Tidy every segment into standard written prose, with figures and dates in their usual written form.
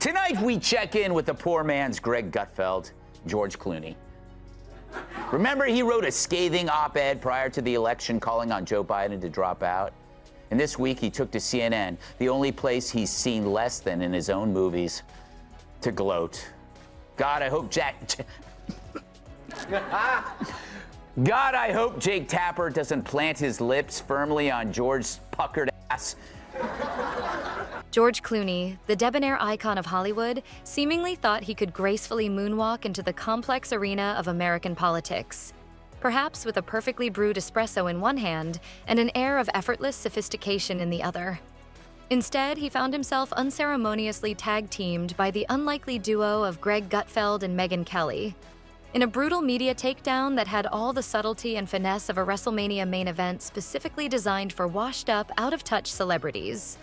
Tonight, we check in with the poor man's Greg Gutfeld, George Clooney. Remember, he wrote a scathing op-ed prior to the election calling on Joe Biden to drop out? And this week, he took to CNN, the only place he's seen less than in his own movies, to gloat. God, I hope I hope Jake Tapper doesn't plant his lips firmly on George's puckered ass. George Clooney, the debonair icon of Hollywood, seemingly thought he could gracefully moonwalk into the complex arena of American politics, perhaps with a perfectly brewed espresso in one hand and an air of effortless sophistication in the other. Instead, he found himself unceremoniously tag-teamed by the unlikely duo of Greg Gutfeld and Megyn Kelly, in a brutal media takedown that had all the subtlety and finesse of a WrestleMania main event specifically designed for washed-up, out-of-touch celebrities.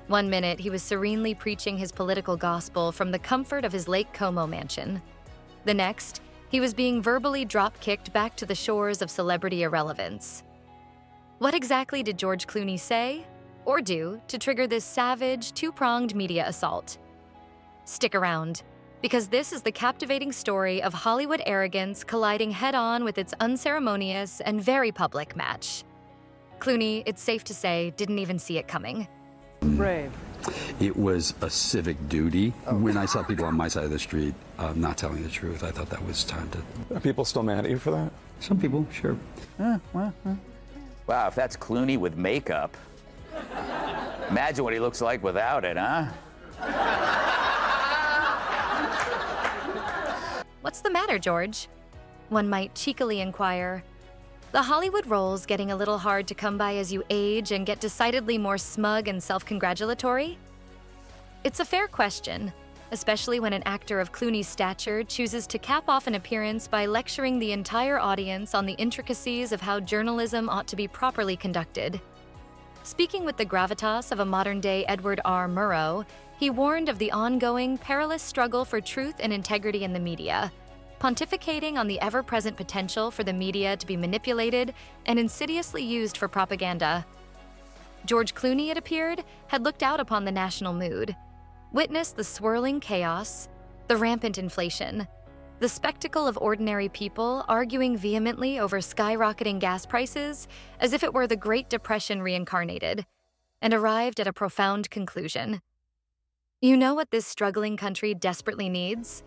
One minute, he was serenely preaching his political gospel from the comfort of his Lake Como mansion. The next, he was being verbally drop-kicked back to the shores of celebrity irrelevance. What exactly did George Clooney say or do to trigger this savage, two-pronged media assault? Stick around, because this is the captivating story of Hollywood arrogance colliding head-on with its unceremonious and very public match. Clooney, it's safe to say, didn't even see it coming. Brave. It was a civic duty. When I saw people on my side of the street not telling the truth, I thought that was time to... Are people still mad at you for that? Some people, sure. Wow, if that's Clooney with makeup, imagine what he looks like without it, huh? What's the matter, George? One might cheekily inquire. The Hollywood role's getting a little hard to come by as you age and get decidedly more smug and self-congratulatory? It's a fair question, especially when an actor of Clooney's stature chooses to cap off an appearance by lecturing the entire audience on the intricacies of how journalism ought to be properly conducted. Speaking with the gravitas of a modern-day Edward R. Murrow, he warned of the ongoing, perilous struggle for truth and integrity in the media, pontificating on the ever-present potential for the media to be manipulated and insidiously used for propaganda. George Clooney, it appeared, had looked out upon the national mood, witnessed the swirling chaos, the rampant inflation, the spectacle of ordinary people arguing vehemently over skyrocketing gas prices as if it were the Great Depression reincarnated, and arrived at a profound conclusion. You know what this struggling country desperately needs?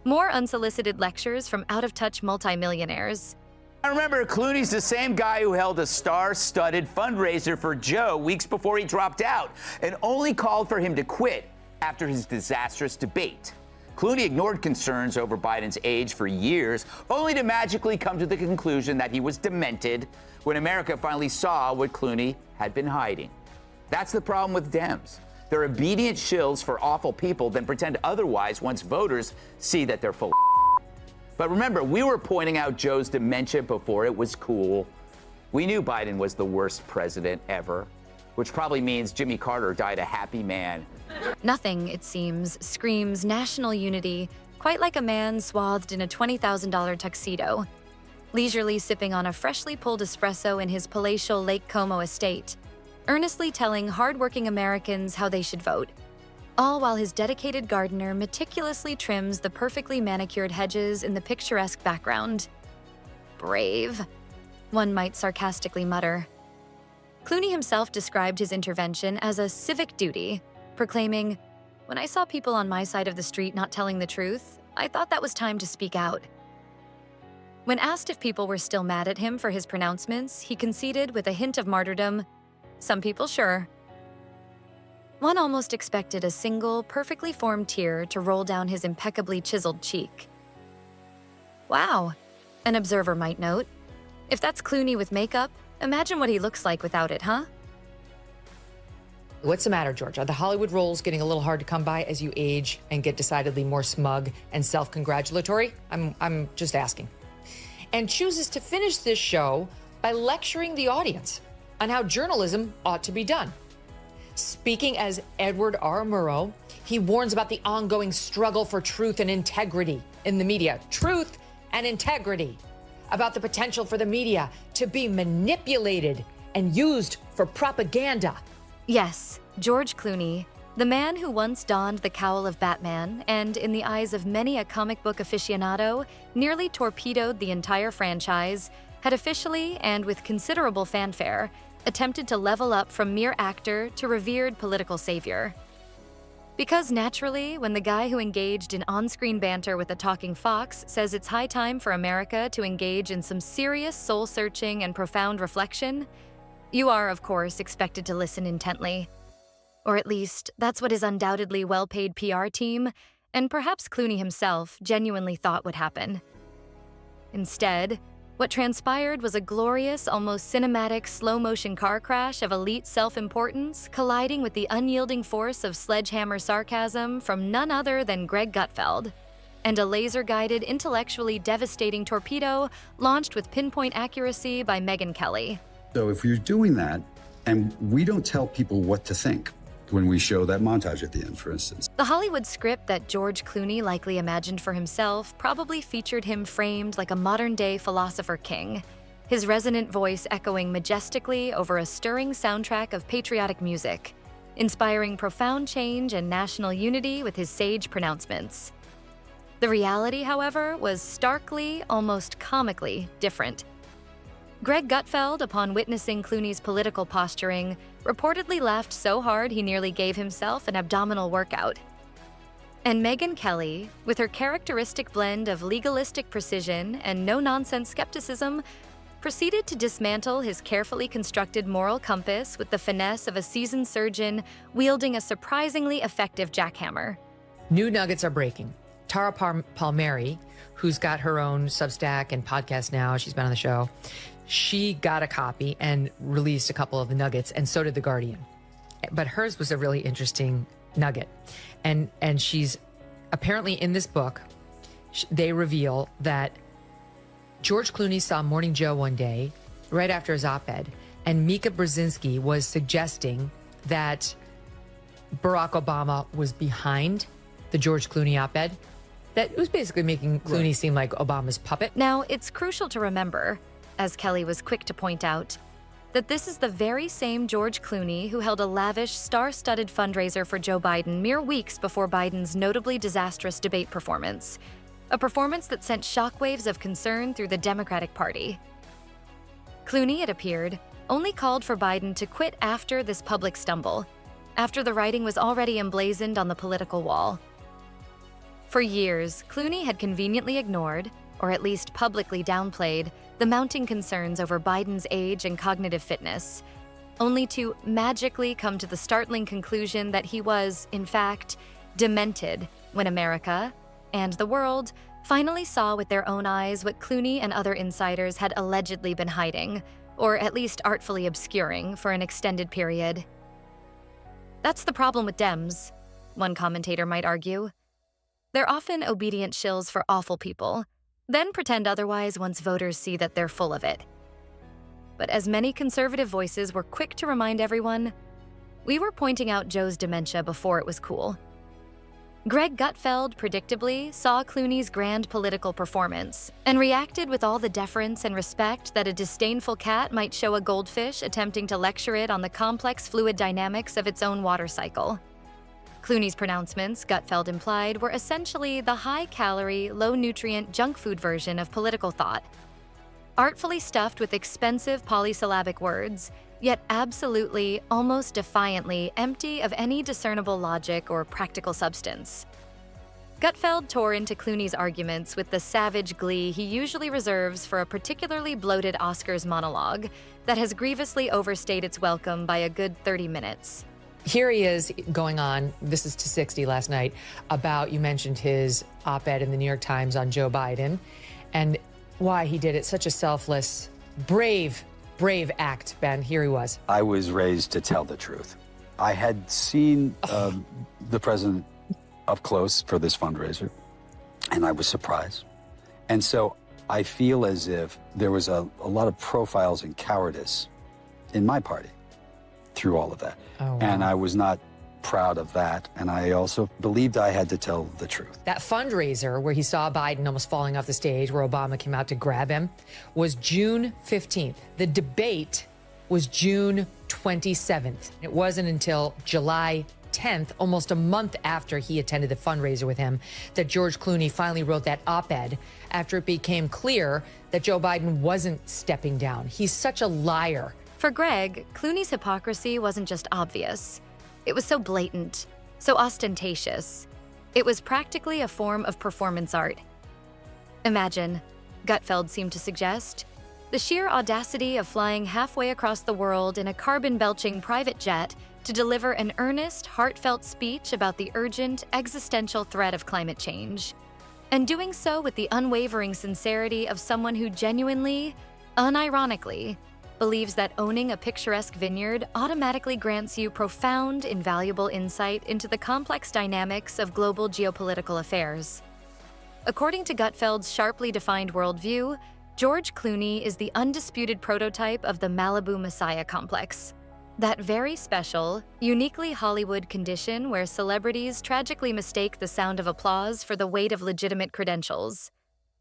More unsolicited lectures from out-of-touch multimillionaires. I remember Clooney's the same guy who held a star-studded fundraiser for Joe weeks before he dropped out and only called for him to quit after his disastrous debate. Clooney ignored concerns over Biden's age for years, only to magically come to the conclusion that he was demented when America finally saw what Clooney had been hiding. That's the problem with Dems. They're obedient shills for awful people, then pretend otherwise once voters see that they're full of. But remember, we were pointing out Joe's dementia before it was cool. We knew Biden was the worst president ever, which probably means Jimmy Carter died a happy man. Nothing, it seems, screams national unity, quite like a man swathed in a $20,000 tuxedo, leisurely sipping on a freshly pulled espresso in his palatial Lake Como estate, earnestly telling hardworking Americans how they should vote, all while his dedicated gardener meticulously trims the perfectly manicured hedges in the picturesque background. Brave, one might sarcastically mutter. Clooney himself described his intervention as a civic duty, proclaiming, "When I saw people on my side of the street not telling the truth, I thought that was time to speak out." When asked if people were still mad at him for his pronouncements, he conceded with a hint of martyrdom, "Some people, sure." One almost expected a single, perfectly formed tear to roll down his impeccably chiseled cheek. Wow, an observer might note. If that's Clooney with makeup, imagine what he looks like without it, huh? What's the matter, George? Are the Hollywood roles getting a little hard to come by as you age and get decidedly more smug and self-congratulatory? I'm just asking. And chooses to finish this show by lecturing the audience on how journalism ought to be done. Speaking as Edward R. Murrow, he warns about the ongoing struggle for truth and integrity in the media. Truth and integrity. About the potential for the media to be manipulated and used for propaganda. Yes, George Clooney, The man who once donned the cowl of Batman and, in the eyes of many a comic book aficionado, nearly torpedoed the entire franchise, had officially, and with considerable fanfare, attempted to level up from mere actor to revered political savior. Because naturally, when the guy who engaged in on-screen banter with a talking fox says it's high time for America to engage in some serious soul-searching and profound reflection, you are, of course, expected to listen intently. Or at least, that's what his undoubtedly well-paid PR team, and perhaps Clooney himself, genuinely thought would happen. Instead, what transpired was a glorious, almost cinematic, slow-motion car crash of elite self-importance colliding with the unyielding force of sledgehammer sarcasm from none other than Greg Gutfeld, and a laser-guided, intellectually devastating torpedo launched with pinpoint accuracy by Megyn Kelly. So if you're doing that, and we don't tell people what to think when we show that montage at the end, for instance. The Hollywood script that George Clooney likely imagined for himself probably featured him framed like a modern-day philosopher king, his resonant voice echoing majestically over a stirring soundtrack of patriotic music, inspiring profound change and national unity with his sage pronouncements. The reality, however, was starkly, almost comically different. Greg Gutfeld, upon witnessing Clooney's political posturing, reportedly laughed so hard he nearly gave himself an abdominal workout. And Megyn Kelly, with her characteristic blend of legalistic precision and no-nonsense skepticism, proceeded to dismantle his carefully constructed moral compass with the finesse of a seasoned surgeon wielding a surprisingly effective jackhammer. New nuggets are breaking. Tara Palmieri, who's got her own Substack and podcast now, she's been on the show, she got a copy and released a couple of the nuggets, and so did The Guardian. But hers was a really interesting nugget. And she's apparently in this book, they reveal that George Clooney saw Morning Joe one day, right after his op-ed, and Mika Brzezinski was suggesting that Barack Obama was behind the George Clooney op-ed. That was basically making Clooney seem like Obama's puppet. Now, it's crucial to remember, as Kelly was quick to point out, that this is the very same George Clooney who held a lavish, star-studded fundraiser for Joe Biden mere weeks before Biden's notably disastrous debate performance, a performance that sent shockwaves of concern through the Democratic Party. Clooney, it appeared, only called for Biden to quit after this public stumble, after the writing was already emblazoned on the political wall. For years, Clooney had conveniently ignored, or at least publicly downplayed, the mounting concerns over Biden's age and cognitive fitness, only to magically come to the startling conclusion that he was, in fact, demented when America, and the world, finally saw with their own eyes what Clooney and other insiders had allegedly been hiding, or at least artfully obscuring, for an extended period. That's the problem with Dems, one commentator might argue. They're often obedient shills for awful people, then pretend otherwise once voters see that they're full of it. But as many conservative voices were quick to remind everyone, we were pointing out Joe's dementia before it was cool. Greg Gutfeld, predictably, saw Clooney's grand political performance and reacted with all the deference and respect that a disdainful cat might show a goldfish attempting to lecture it on the complex fluid dynamics of its own water cycle. Clooney's pronouncements, Gutfeld implied, were essentially the high-calorie, low-nutrient junk food version of political thought, artfully stuffed with expensive polysyllabic words, yet absolutely, almost defiantly, empty of any discernible logic or practical substance. Gutfeld tore into Clooney's arguments with the savage glee he usually reserves for a particularly bloated Oscars monologue that has grievously overstayed its welcome by a good 30 minutes. Here he is going on, this is to 60 last night, about, you mentioned his op-ed in the New York Times on Joe Biden, and why he did it. Such a selfless, brave act, Ben. Here he was. I was raised to tell the truth. I had seen the president up close for this fundraiser, and I was surprised. And so I feel as if there was a lot of profiles in cowardice in my party through all of that. Oh, wow. And I was not proud of that. And I also believed I had to tell the truth. That fundraiser where he saw Biden almost falling off the stage, where Obama came out to grab him, was June 15th. The debate was June 27th. It wasn't until July 10th, almost a month after he attended the fundraiser with him, that George Clooney finally wrote that op-ed after it became clear that Joe Biden wasn't stepping down. He's such a liar. For Greg, Clooney's hypocrisy wasn't just obvious. It was so blatant, so ostentatious. It was practically a form of performance art. Imagine, Gutfeld seemed to suggest, the sheer audacity of flying halfway across the world in a carbon-belching private jet to deliver an earnest, heartfelt speech about the urgent, existential threat of climate change. And doing so with the unwavering sincerity of someone who genuinely, unironically, believes that owning a picturesque vineyard automatically grants you profound, invaluable insight into the complex dynamics of global geopolitical affairs. According to Gutfeld's sharply defined worldview, George Clooney is the undisputed prototype of the Malibu Messiah complex. That very special, uniquely Hollywood condition where celebrities tragically mistake the sound of applause for the weight of legitimate credentials.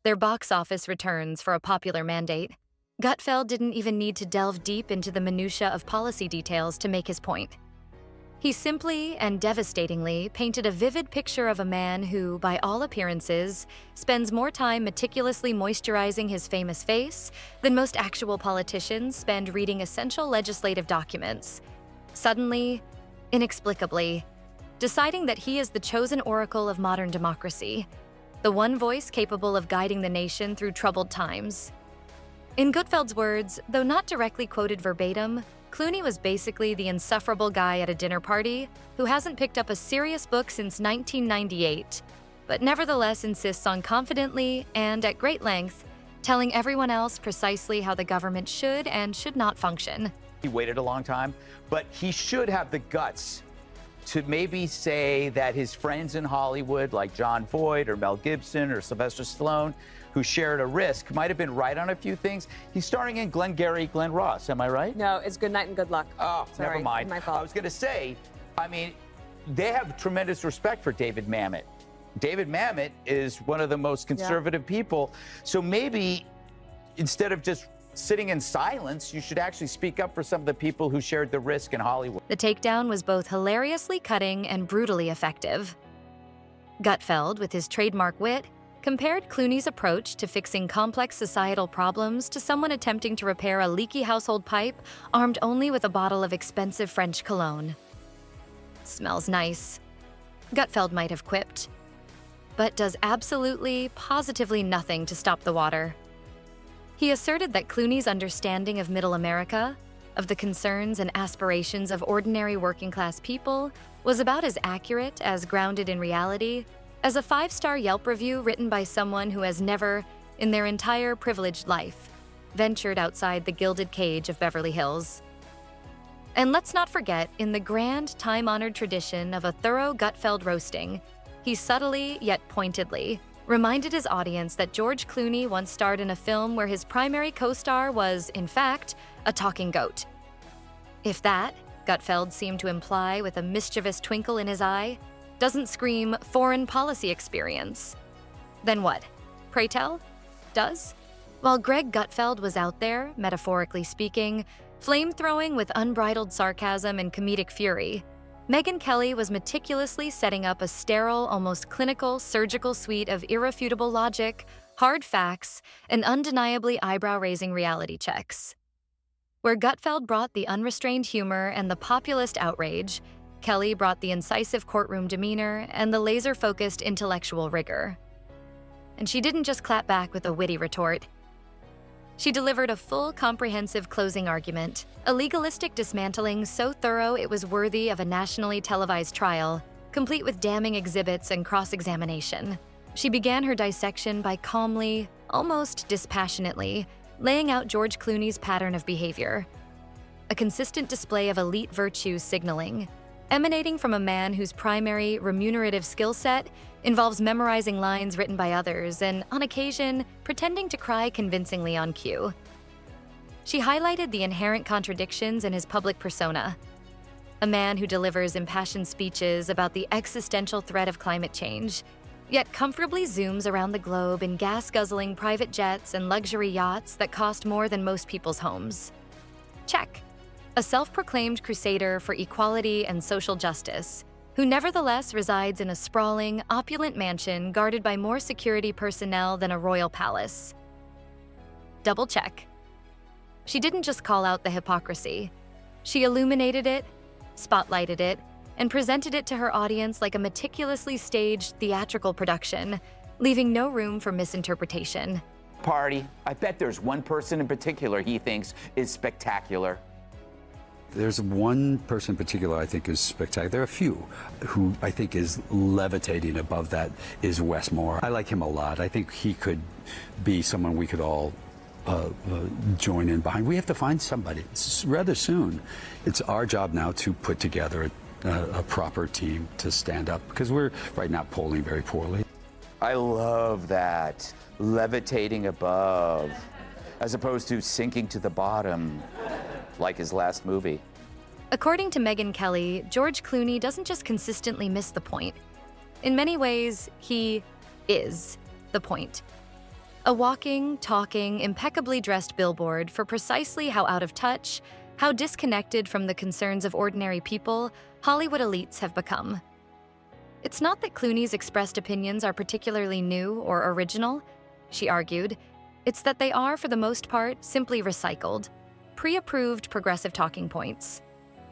Their box office returns for a popular mandate. Gutfeld didn't even need to delve deep into the minutiae of policy details to make his point. He simply and devastatingly painted a vivid picture of a man who, by all appearances, spends more time meticulously moisturizing his famous face than most actual politicians spend reading essential legislative documents. Suddenly, inexplicably, deciding that he is the chosen oracle of modern democracy, the one voice capable of guiding the nation through troubled times. In Gutfeld's words, though not directly quoted verbatim, Clooney was basically the insufferable guy at a dinner party who hasn't picked up a serious book since 1998, but nevertheless insists on confidently and at great length telling everyone else precisely how the government should and should not function. He waited a long time, but he should have the guts to maybe say that his friends in Hollywood, like John Voight or Mel Gibson or Sylvester Stallone, who shared a risk, might have been right on a few things. He's starring in Glengarry Glen Ross, am I right? No, it's Good Night and Good Luck. Oh, Sorry, never mind. my fault. I was going to say, I mean, they have tremendous respect for David Mamet. David Mamet is one of the most conservative people. So maybe instead of just sitting in silence, you should actually speak up for some of the people who shared the risk in Hollywood. The takedown was both hilariously cutting and brutally effective. Gutfeld, with his trademark wit, compared Clooney's approach to fixing complex societal problems to someone attempting to repair a leaky household pipe armed only with a bottle of expensive French cologne. Smells nice, Gutfeld might have quipped, but does absolutely, positively nothing to stop the water. He asserted that Clooney's understanding of Middle America, of the concerns and aspirations of ordinary working-class people, was about as accurate, as grounded in reality, as a 5-star Yelp review written by someone who has never, in their entire privileged life, ventured outside the gilded cage of Beverly Hills. And let's not forget, in the grand, time-honored tradition of a thorough Gutfeld roasting, he subtly, yet pointedly, reminded his audience that George Clooney once starred in a film where his primary co-star was, in fact, a talking goat. If that, Gutfeld seemed to imply with a mischievous twinkle in his eye, doesn't scream foreign policy experience, then what? Pray tell? Does? While Greg Gutfeld was out there, metaphorically speaking, flame-throwing with unbridled sarcasm and comedic fury, Megyn Kelly was meticulously setting up a sterile, almost clinical, surgical suite of irrefutable logic, hard facts, and undeniably eyebrow-raising reality checks. Where Gutfeld brought the unrestrained humor and the populist outrage, Kelly brought the incisive courtroom demeanor and the laser-focused intellectual rigor. And she didn't just clap back with a witty retort. She delivered a full, comprehensive closing argument, a legalistic dismantling so thorough it was worthy of a nationally televised trial, complete with damning exhibits and cross-examination. She began her dissection by calmly, almost dispassionately, laying out George Clooney's pattern of behavior. A consistent display of elite virtue signaling, emanating from a man whose primary remunerative skill set involves memorizing lines written by others and, on occasion, pretending to cry convincingly on cue. She highlighted the inherent contradictions in his public persona. A man who delivers impassioned speeches about the existential threat of climate change, yet comfortably zooms around the globe in gas-guzzling private jets and luxury yachts that cost more than most people's homes. Check. A self-proclaimed crusader for equality and social justice, who nevertheless resides in a sprawling, opulent mansion guarded by more security personnel than a royal palace. Double check. She didn't just call out the hypocrisy. She illuminated it, spotlighted it, and presented it to her audience like a meticulously staged theatrical production, leaving no room for misinterpretation. Party, I bet there's one person in particular he thinks is spectacular. There's one person in particular I think is spectacular. There are a few who I think is levitating above that is Wes Moore. I like him a lot. I think he could be someone we could all join in behind. We have to find somebody rather soon. It's our job now to put together a proper team to stand up, because we're right now polling very poorly. I love that. Levitating above, as opposed to sinking to the bottom, like his last movie. According to Megyn Kelly, George Clooney doesn't just consistently miss the point. In many ways, he is the point. A walking, talking, impeccably dressed billboard for precisely how out of touch, how disconnected from the concerns of ordinary people Hollywood elites have become. It's not that Clooney's expressed opinions are particularly new or original, she argued. It's that they are, for the most part, simply recycled, pre-approved progressive talking points,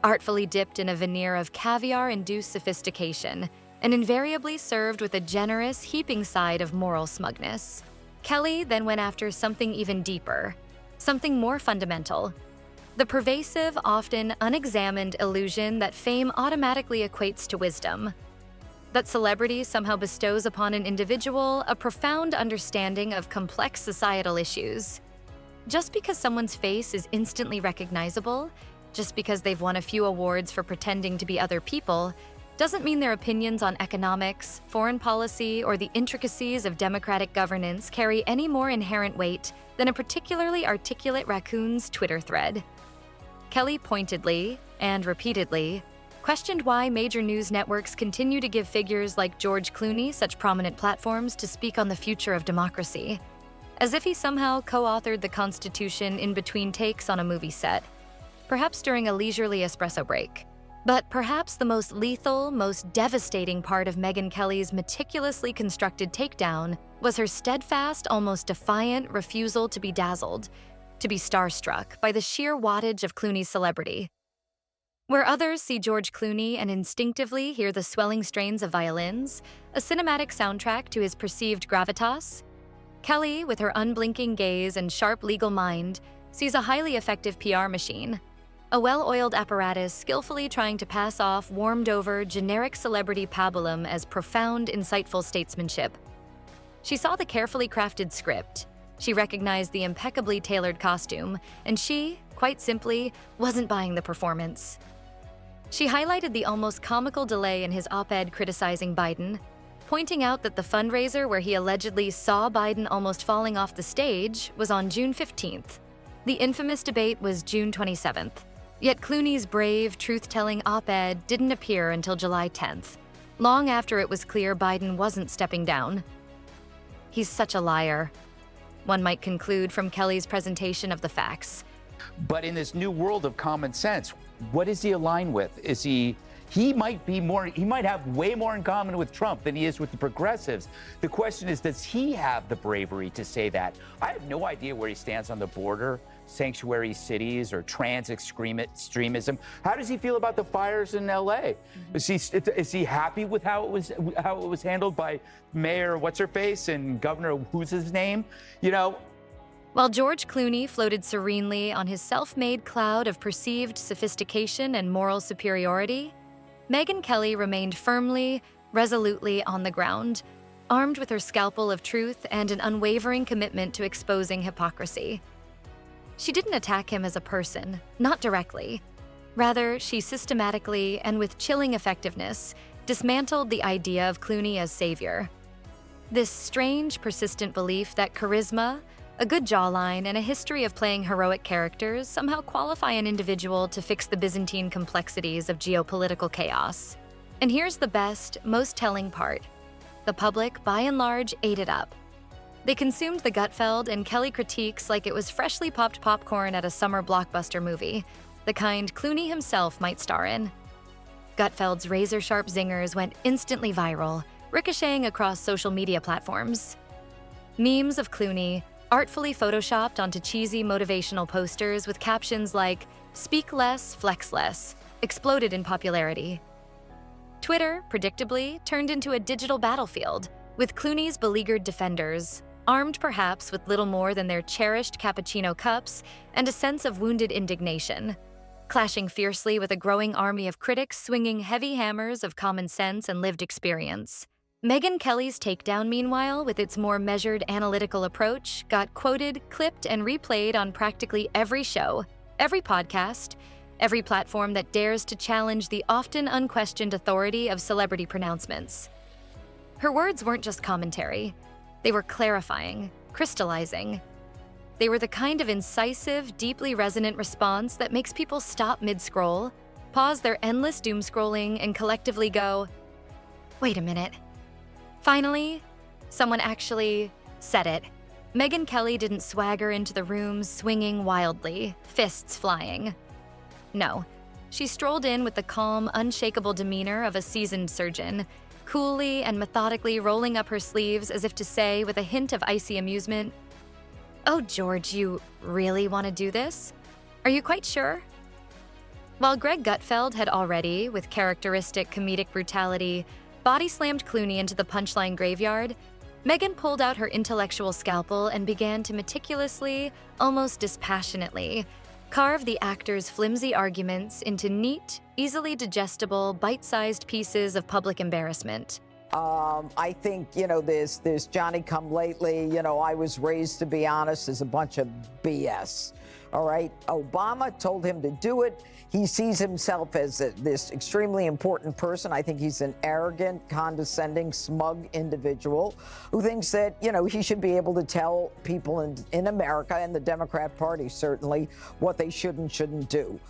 artfully dipped in a veneer of caviar-induced sophistication, and invariably served with a generous, heaping side of moral smugness. Kelly then went after something even deeper, something more fundamental: the pervasive, often unexamined illusion that fame automatically equates to wisdom, that celebrity somehow bestows upon an individual a profound understanding of complex societal issues. Just because someone's face is instantly recognizable, just because they've won a few awards for pretending to be other people, doesn't mean their opinions on economics, foreign policy, or the intricacies of democratic governance carry any more inherent weight than a particularly articulate raccoon's Twitter thread. Kelly pointedly, and repeatedly, questioned why major news networks continue to give figures like George Clooney such prominent platforms to speak on the future of democracy, as if he somehow co-authored the Constitution in between takes on a movie set, perhaps during a leisurely espresso break. But perhaps the most lethal, most devastating part of Megyn Kelly's meticulously constructed takedown was her steadfast, almost defiant refusal to be dazzled, to be starstruck by the sheer wattage of Clooney's celebrity. Where others see George Clooney and instinctively hear the swelling strains of violins, a cinematic soundtrack to his perceived gravitas, Kelly, with her unblinking gaze and sharp legal mind, sees a highly effective PR machine, a well-oiled apparatus skillfully trying to pass off warmed-over, generic celebrity pabulum as profound, insightful statesmanship. She saw the carefully crafted script. She recognized the impeccably tailored costume, and she, quite simply, wasn't buying the performance. She highlighted the almost comical delay in his op-ed criticizing Biden, pointing out that the fundraiser where he allegedly saw Biden almost falling off the stage was on June 15th. The infamous debate was June 27th. Yet Clooney's brave, truth-telling op-ed didn't appear until July 10th, long after it was clear Biden wasn't stepping down. He's such a liar, one might conclude from Kelly's presentation of the facts. But in this new world of common sense, what does he align with? He might have way more in common with Trump than he is with the progressives. The question is, does he have the bravery to say that? I have no idea where he stands on the border, sanctuary cities, or trans extremism. How does he feel about the fires in LA? Is he happy with how it was handled by Mayor What's-Her-Face and Governor who's his name? While George Clooney floated serenely on his self-made cloud of perceived sophistication and moral superiority, Megyn Kelly remained firmly, resolutely on the ground, armed with her scalpel of truth and an unwavering commitment to exposing hypocrisy. She didn't attack him as a person, not directly. Rather, she systematically and with chilling effectiveness dismantled the idea of Clooney as savior. This strange, persistent belief that charisma, a good jawline, and a history of playing heroic characters somehow qualify an individual to fix the Byzantine complexities of geopolitical chaos. And here's the best, most telling part. The public, by and large, ate it up. They consumed the Gutfeld and Kelly critiques like it was freshly popped popcorn at a summer blockbuster movie, the kind Clooney himself might star in. Gutfeld's razor-sharp zingers went instantly viral, ricocheting across social media platforms. Memes of Clooney, artfully photoshopped onto cheesy motivational posters with captions like, "Speak less, flex less," exploded in popularity. Twitter, predictably, turned into a digital battlefield, with Clooney's beleaguered defenders, armed perhaps with little more than their cherished cappuccino cups and a sense of wounded indignation, clashing fiercely with a growing army of critics swinging heavy hammers of common sense and lived experience. Megyn Kelly's takedown, meanwhile, with its more measured analytical approach, got quoted, clipped, and replayed on practically every show, every podcast, every platform that dares to challenge the often unquestioned authority of celebrity pronouncements. Her words weren't just commentary. They were clarifying, crystallizing. They were the kind of incisive, deeply resonant response that makes people stop mid-scroll, pause their endless doom scrolling, and collectively go, "Wait a minute." Finally, someone actually said it. Megyn Kelly didn't swagger into the room swinging wildly, fists flying. No, she strolled in with the calm, unshakable demeanor of a seasoned surgeon, coolly and methodically rolling up her sleeves as if to say, with a hint of icy amusement, "Oh, George, you really want to do this? Are you quite sure?" While Greg Gutfeld had already, with characteristic comedic brutality, body-slammed Clooney into the punchline graveyard, Megyn pulled out her intellectual scalpel and began to meticulously, almost dispassionately, carve the actor's flimsy arguments into neat, easily digestible, bite-sized pieces of public embarrassment. I think, this Johnny-come-lately, I was raised to be honest, is a bunch of BS. All right? Obama told him to do it. He sees himself as this extremely important person. I think he's an arrogant, condescending, smug individual who thinks that, he should be able to tell people in America, and the Democrat Party certainly, what they should and shouldn't do.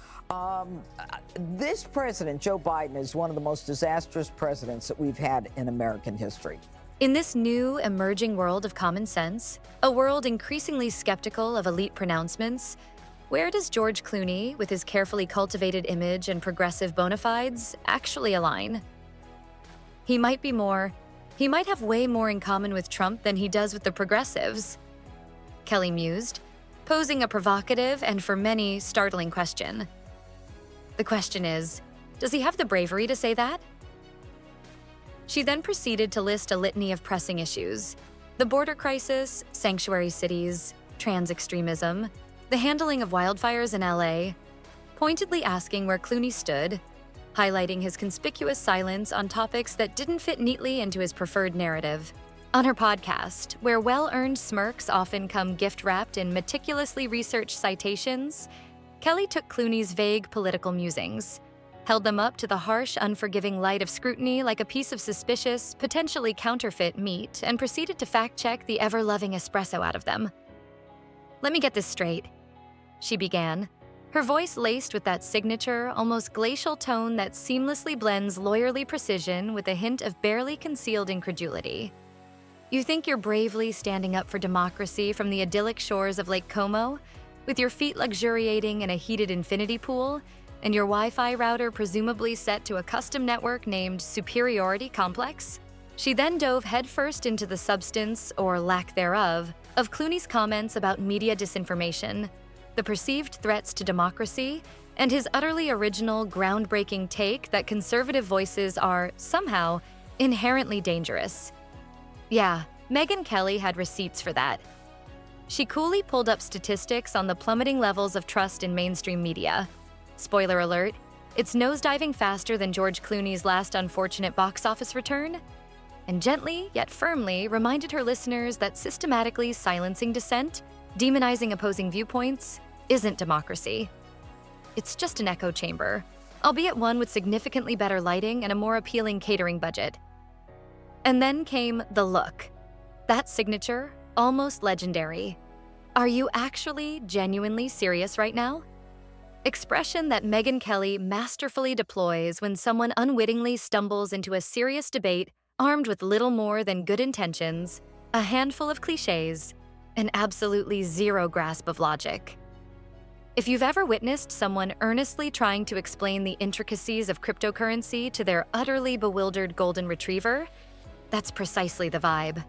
This president, Joe Biden, is one of the most disastrous presidents that we've had in American history. In this new, emerging world of common sense, a world increasingly skeptical of elite pronouncements, where does George Clooney, with his carefully cultivated image and progressive bona fides, actually align? He might have way more in common with Trump than he does with the progressives, Kelly mused, posing a provocative and, for many, startling question. The question is, does he have the bravery to say that? She then proceeded to list a litany of pressing issues: the border crisis, sanctuary cities, trans extremism, the handling of wildfires in LA, pointedly asking where Clooney stood, highlighting his conspicuous silence on topics that didn't fit neatly into his preferred narrative. On her podcast, where well-earned smirks often come gift-wrapped in meticulously researched citations, Kelly took Clooney's vague political musings, held them up to the harsh, unforgiving light of scrutiny like a piece of suspicious, potentially counterfeit meat, and proceeded to fact-check the ever-loving espresso out of them. "Let me get this straight," she began, her voice laced with that signature, almost glacial tone that seamlessly blends lawyerly precision with a hint of barely concealed incredulity. "You think you're bravely standing up for democracy from the idyllic shores of Lake Como, with your feet luxuriating in a heated infinity pool, and your Wi-Fi router presumably set to a custom network named Superiority Complex?" She then dove headfirst into the substance, or lack thereof, of Clooney's comments about media disinformation, the perceived threats to democracy, and his utterly original, groundbreaking take that conservative voices are, somehow, inherently dangerous. Yeah, Megyn Kelly had receipts for that. She coolly pulled up statistics on the plummeting levels of trust in mainstream media. Spoiler alert, it's nosediving faster than George Clooney's last unfortunate box office return, and gently, yet firmly, reminded her listeners that systematically silencing dissent, demonizing opposing viewpoints, isn't democracy. It's just an echo chamber, albeit one with significantly better lighting and a more appealing catering budget. And then came the look. That signature, almost legendary. "Are you actually genuinely serious right now?" Expression that Megyn Kelly masterfully deploys when someone unwittingly stumbles into a serious debate armed with little more than good intentions, a handful of cliches, and absolutely zero grasp of logic. If you've ever witnessed someone earnestly trying to explain the intricacies of cryptocurrency to their utterly bewildered golden retriever, that's precisely the vibe.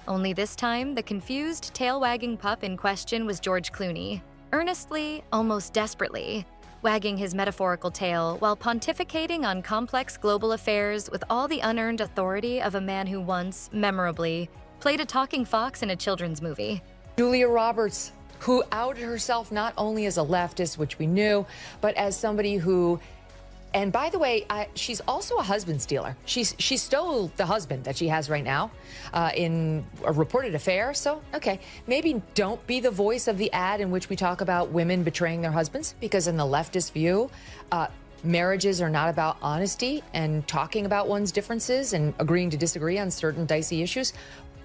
Only this time, the confused, tail-wagging pup in question was George Clooney, earnestly, almost desperately, wagging his metaphorical tail while pontificating on complex global affairs with all the unearned authority of a man who once, memorably, played a talking fox in a children's movie. Julia Roberts, who outed herself not only as a leftist, which we knew, but as somebody who, and by the way, she's also a husband stealer. She stole the husband that she has right now in a reported affair. So, okay, maybe don't be the voice of the ad in which we talk about women betraying their husbands, because in the leftist view, marriages are not about honesty and talking about one's differences and agreeing to disagree on certain dicey issues,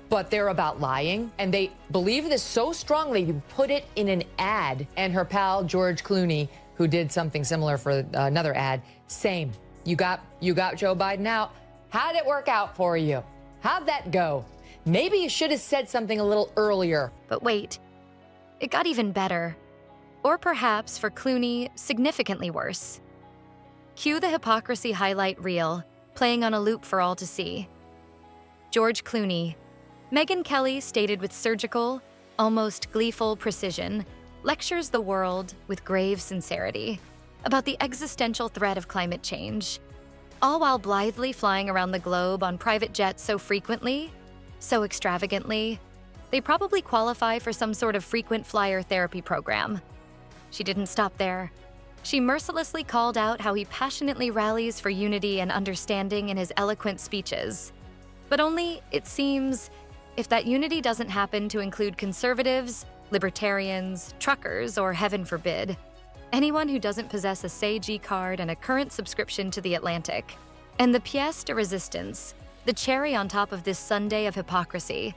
but they're about lying. And they believe this so strongly, you put it in an ad. And her pal, George Clooney, who did something similar for another ad, same. You got Joe Biden out. How'd it work out for you? How'd that go? Maybe you should have said something a little earlier. But wait, it got even better. Or perhaps, for Clooney, significantly worse. Cue the hypocrisy highlight reel, playing on a loop for all to see. George Clooney. Megyn Kelly, stated with surgical, almost gleeful precision, lectures the world with grave sincerity about the existential threat of climate change, all while blithely flying around the globe on private jets so frequently, so extravagantly, they probably qualify for some sort of frequent flyer therapy program. She didn't stop there. She mercilessly called out how he passionately rallies for unity and understanding in his eloquent speeches. But only, it seems, if that unity doesn't happen to include conservatives, libertarians, truckers, or heaven forbid, anyone who doesn't possess a Say-G card and a current subscription to The Atlantic. And the pièce de résistance, the cherry on top of this sundae of hypocrisy,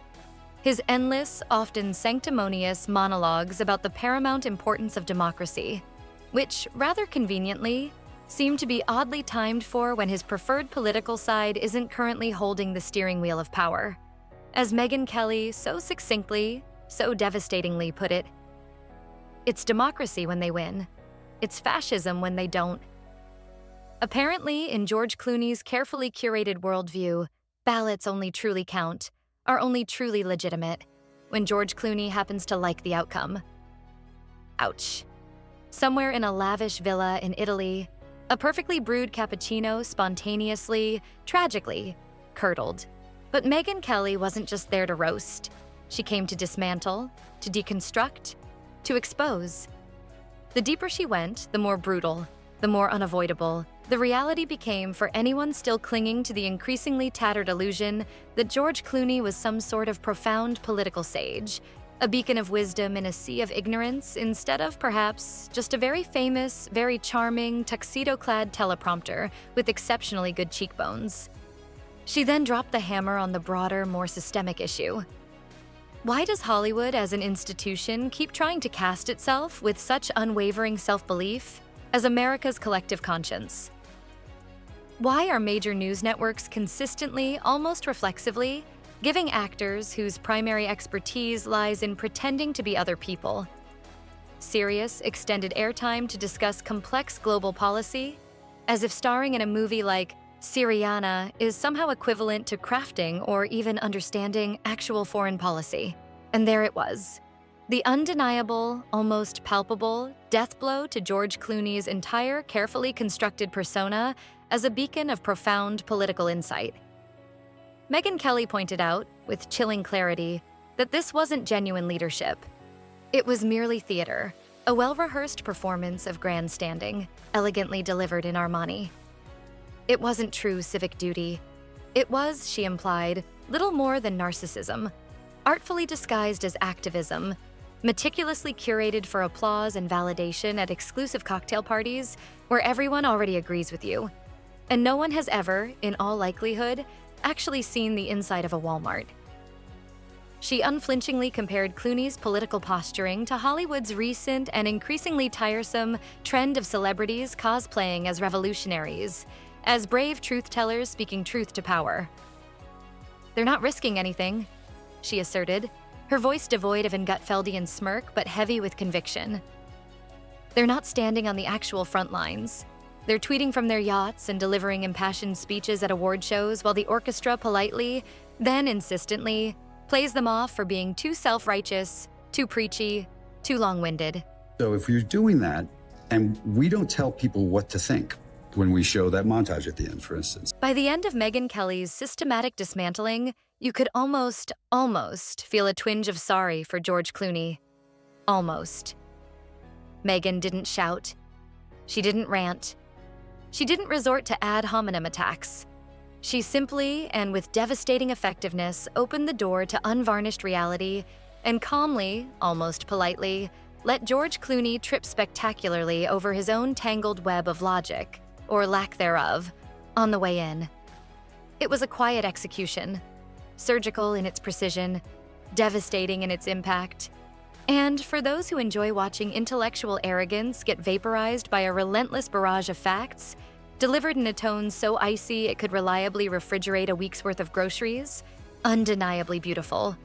his endless, often sanctimonious monologues about the paramount importance of democracy, which, rather conveniently, seem to be oddly timed for when his preferred political side isn't currently holding the steering wheel of power. As Megyn Kelly so succinctly, so devastatingly put it, it's democracy when they win. It's fascism when they don't. Apparently, in George Clooney's carefully curated worldview, ballots only truly count, are only truly legitimate, when George Clooney happens to like the outcome. Ouch. Somewhere in a lavish villa in Italy, a perfectly brewed cappuccino spontaneously, tragically, curdled. But Megyn Kelly wasn't just there to roast. She came to dismantle, to deconstruct, to expose. The deeper she went, the more brutal, the more unavoidable, the reality became for anyone still clinging to the increasingly tattered illusion that George Clooney was some sort of profound political sage, a beacon of wisdom in a sea of ignorance, instead of, perhaps, just a very famous, very charming, tuxedo-clad teleprompter with exceptionally good cheekbones. She then dropped the hammer on the broader, more systemic issue. Why does Hollywood as an institution keep trying to cast itself with such unwavering self-belief as America's collective conscience? Why are major news networks consistently, almost reflexively, giving actors whose primary expertise lies in pretending to be other people serious, extended airtime to discuss complex global policy, as if starring in a movie like Syriana is somehow equivalent to crafting or even understanding actual foreign policy? And there it was, the undeniable, almost palpable death blow to George Clooney's entire carefully constructed persona as a beacon of profound political insight. Megyn Kelly pointed out, with chilling clarity, that this wasn't genuine leadership. It was merely theater, a well-rehearsed performance of grandstanding, elegantly delivered in Armani. It wasn't true civic duty. It was, she implied, little more than narcissism, artfully disguised as activism, meticulously curated for applause and validation at exclusive cocktail parties where everyone already agrees with you. And no one has ever, in all likelihood, actually seen the inside of a Walmart. She unflinchingly compared Clooney's political posturing to Hollywood's recent and increasingly tiresome trend of celebrities cosplaying as revolutionaries, as brave truth-tellers speaking truth to power. They're not risking anything, she asserted, her voice devoid of an Gutfeldian smirk but heavy with conviction. They're not standing on the actual front lines. They're tweeting from their yachts and delivering impassioned speeches at award shows while the orchestra politely, then insistently, plays them off for being too self-righteous, too preachy, too long-winded. So if you're doing that, and we don't tell people what to think when we show that montage at the end, for instance. By the end of Megyn Kelly's systematic dismantling, you could almost feel a twinge of sorry for George Clooney. Almost. Megyn didn't shout. She didn't rant. She didn't resort to ad hominem attacks. She simply, and with devastating effectiveness, opened the door to unvarnished reality and calmly, almost politely, let George Clooney trip spectacularly over his own tangled web of logic, or lack thereof, on the way in. It was a quiet execution, surgical in its precision, devastating in its impact. And for those who enjoy watching intellectual arrogance get vaporized by a relentless barrage of facts, delivered in a tone so icy it could reliably refrigerate a week's worth of groceries, undeniably beautiful.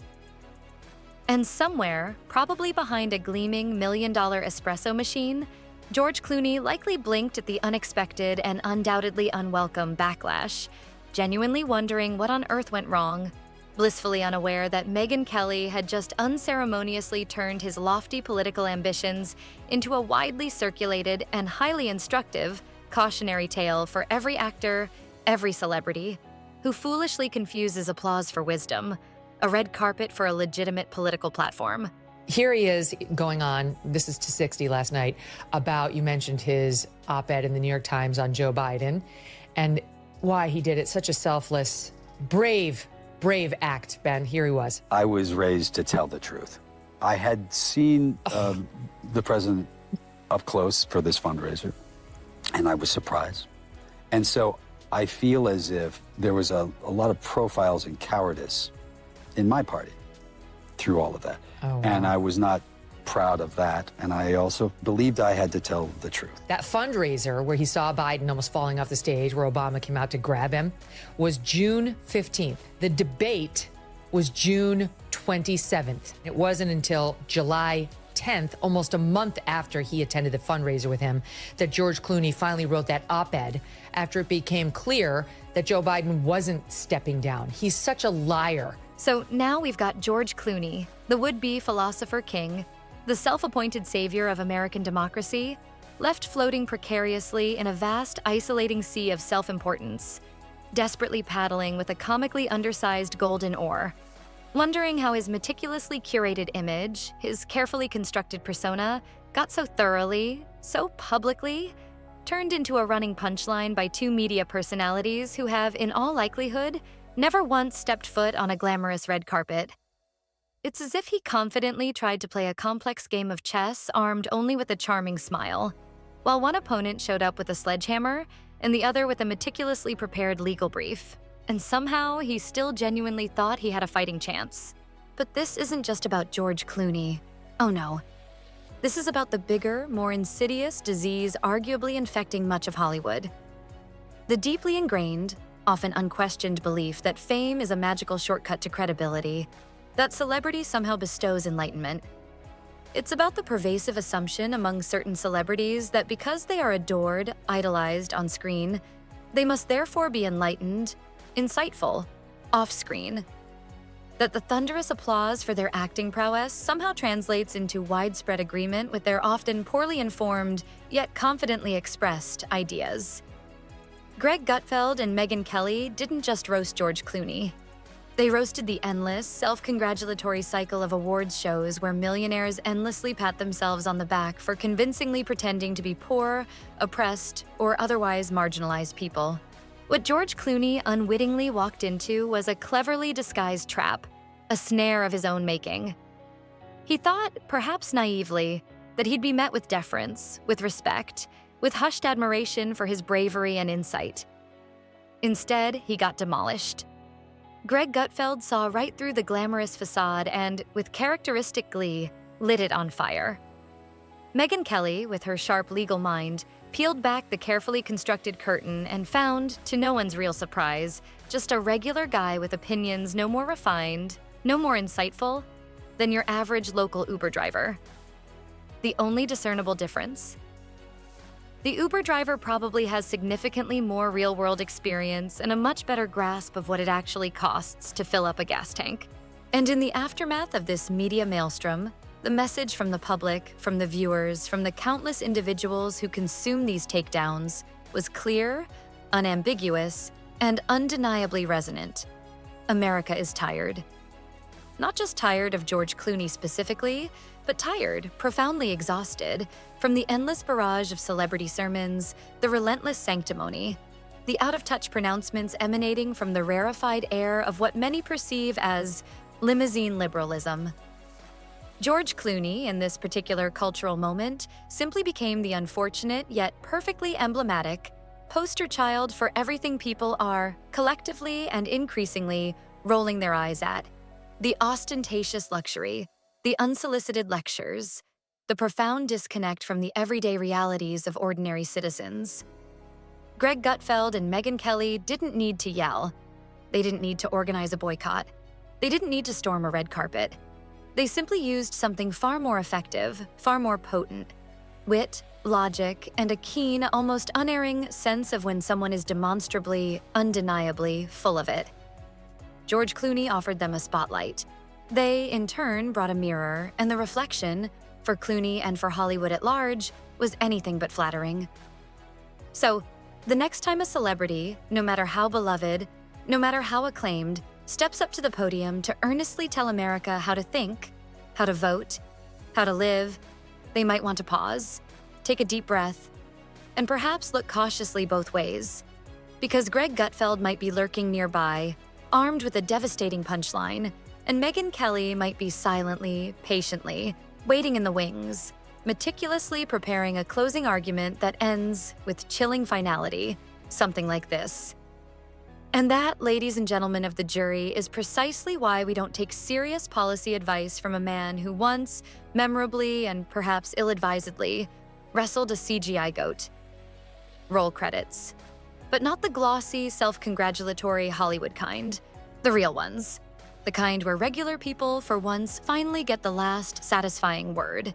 And somewhere, probably behind a gleaming $1 million espresso machine, George Clooney likely blinked at the unexpected and undoubtedly unwelcome backlash, genuinely wondering what on earth went wrong, blissfully unaware that Megyn Kelly had just unceremoniously turned his lofty political ambitions into a widely circulated and highly instructive cautionary tale for every actor, every celebrity, who foolishly confuses applause for wisdom, a red carpet for a legitimate political platform. Here he is going on, this is to 60 last night, about, you mentioned his op-ed in the New York Times on Joe Biden, and why he did it. Such a selfless, brave act, Ben. Here he was. I was raised to tell the truth. I had seen the president up close for this fundraiser, and I was surprised. And so I feel as if there was a lot of profiles in cowardice in my party through all of that. Oh, wow. And I was not proud of that. And I also believed I had to tell the truth. That fundraiser where he saw Biden almost falling off the stage, where Obama came out to grab him, was June 15th. The debate was June 27th. It wasn't until July 10th, almost a month after he attended the fundraiser with him, that George Clooney finally wrote that op-ed after it became clear that Joe Biden wasn't stepping down. He's such a liar. So now we've got George Clooney, the would-be philosopher king, the self-appointed savior of American democracy, left floating precariously in a vast, isolating sea of self-importance, desperately paddling with a comically undersized golden oar, wondering how his meticulously curated image, his carefully constructed persona, got so thoroughly, so publicly, turned into a running punchline by two media personalities who have, in all likelihood, never once stepped foot on a glamorous red carpet. It's as if he confidently tried to play a complex game of chess armed only with a charming smile, while one opponent showed up with a sledgehammer and the other with a meticulously prepared legal brief. And somehow he still genuinely thought he had a fighting chance. But this isn't just about George Clooney. Oh no. This is about the bigger, more insidious disease arguably infecting much of Hollywood. The deeply ingrained, often unquestioned belief that fame is a magical shortcut to credibility, that celebrity somehow bestows enlightenment. It's about the pervasive assumption among certain celebrities that because they are adored, idolized on screen, they must therefore be enlightened, insightful, off-screen. That the thunderous applause for their acting prowess somehow translates into widespread agreement with their often poorly informed, yet confidently expressed ideas. Greg Gutfeld and Megyn Kelly didn't just roast George Clooney. They roasted the endless, self-congratulatory cycle of awards shows where millionaires endlessly pat themselves on the back for convincingly pretending to be poor, oppressed, or otherwise marginalized people. What George Clooney unwittingly walked into was a cleverly disguised trap, a snare of his own making. He thought, perhaps naively, that he'd be met with deference, with respect, with hushed admiration for his bravery and insight. Instead, he got demolished. Greg Gutfeld saw right through the glamorous facade and, with characteristic glee, lit it on fire. Megyn Kelly, with her sharp legal mind, peeled back the carefully constructed curtain and found, to no one's real surprise, just a regular guy with opinions no more refined, no more insightful, than your average local Uber driver. the only discernible difference. The Uber driver probably has significantly more real-world experience and a much better grasp of what it actually costs to fill up a gas tank. And in the aftermath of this media maelstrom, the message from the public, from the viewers, from the countless individuals who consume these takedowns was clear, unambiguous, and undeniably resonant. America is tired. Not just tired of George Clooney specifically, but tired, profoundly exhausted, from the endless barrage of celebrity sermons, the relentless sanctimony, the out-of-touch pronouncements emanating from the rarefied air of what many perceive as limousine liberalism. George Clooney, in this particular cultural moment, simply became the unfortunate yet perfectly emblematic poster child for everything people are, collectively and increasingly, rolling their eyes at. The ostentatious luxury, the unsolicited lectures, the profound disconnect from the everyday realities of ordinary citizens. Greg Gutfeld and Megyn Kelly didn't need to yell. They didn't need to organize a boycott. They didn't need to storm a red carpet. They simply used something far more effective, far more potent: wit, logic, and a keen, almost unerring sense of when someone is demonstrably, undeniably full of it. George Clooney offered them a spotlight. They, in turn, brought a mirror, and the reflection, for Clooney and for Hollywood at large, was anything but flattering. So, the next time a celebrity, no matter how beloved, no matter how acclaimed, steps up to the podium to earnestly tell America how to think, how to vote, how to live, they might want to pause, take a deep breath, and perhaps look cautiously both ways. Because Greg Gutfeld might be lurking nearby, armed with a devastating punchline, and Megyn Kelly might be silently, patiently, waiting in the wings, meticulously preparing a closing argument that ends with chilling finality, something like this. And that, ladies and gentlemen of the jury, is precisely why we don't take serious policy advice from a man who once, memorably and perhaps ill-advisedly, wrestled a CGI goat. Roll credits. But not the glossy, self-congratulatory Hollywood kind. The real ones. The kind where regular people, for once, finally get the last satisfying word.